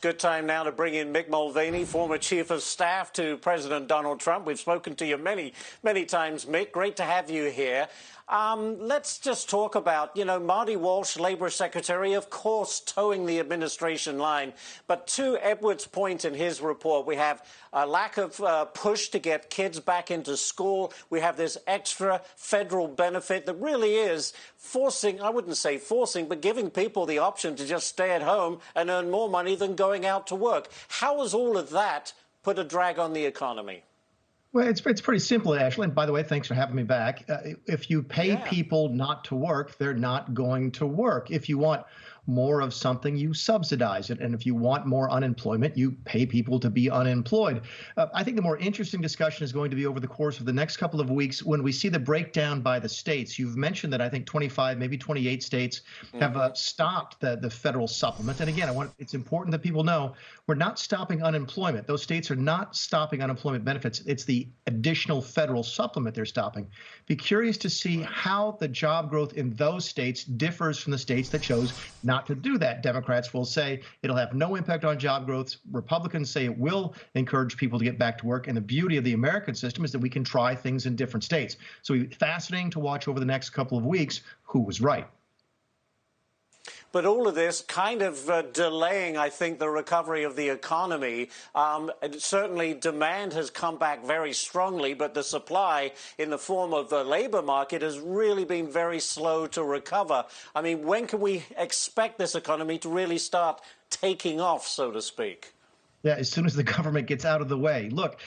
Good time now to bring in Mick Mulvaney, former Chief of Staff to President Donald Trump. We've spoken to you many, many times, Mick. Great to have you here. Let's just talk about, Marty Walsh, Labor Secretary, of course, towing the administration line. But to Edward's point in his report, we have a lack of push to get kids back into school. We have this extra federal benefit that really is forcing, I wouldn't say forcing, but giving people the option to just stay at home and earn more money than going out to work. How has all of that put a drag on the economy? Well, it's pretty simple, Ashley. And by the way, thanks for having me back. If you pay people not to work, they're not going to work. If you want more of something, you subsidize it. And if you want more unemployment, you pay people to be unemployed. I think the more interesting discussion is going to be over the course of the next couple of weeks when we see the breakdown by the states. You've mentioned that I think 25, maybe 28 states have stopped the federal supplement. And again, it's important that people know we're not stopping unemployment. Those states are not stopping unemployment benefits. It's the additional federal supplement they're stopping. Be curious to see how the job growth in those states differs from the states that chose not to do that. Democrats will say it'll have no impact on job growth. Republicans say it will encourage people to get back to work. And the beauty of the American system is that we can try things in different states. So it'll be fascinating to watch over the next couple of weeks who was right. But all of this kind of delaying, I think, the recovery of the economy. Certainly demand has come back very strongly, but the supply in the form of the labor market has really been very slow to recover. I mean, when can we expect this economy to really start taking off, so to speak? Yeah, as soon as the government gets out of the way. Look,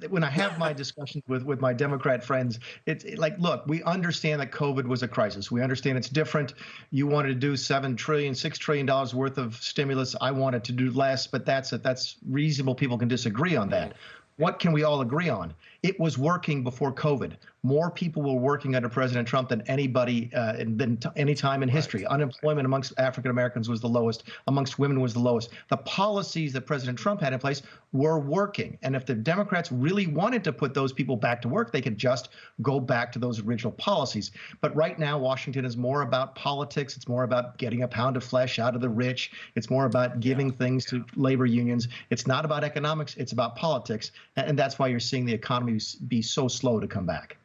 when I have my discussions with my Democrat friends, it's like, look, we understand that COVID was a crisis. We understand it's different. You wanted to do $6 trillion worth of stimulus. I wanted to do less, but that's reasonable. People can disagree on that. What can we all agree on? It was working before COVID. More people were working under President Trump than anybody than any time in history. Right. Unemployment amongst African Americans was the lowest. Amongst women was the lowest. The policies that President Trump had in place were working. And if the Democrats really wanted to put those people back to work, they could just go back to those original policies. But right now, Washington is more about politics. It's more about getting a pound of flesh out of the rich. It's more about giving things to labor unions. It's not about economics. It's about politics. And that's why you're seeing the economy be so slow to come back.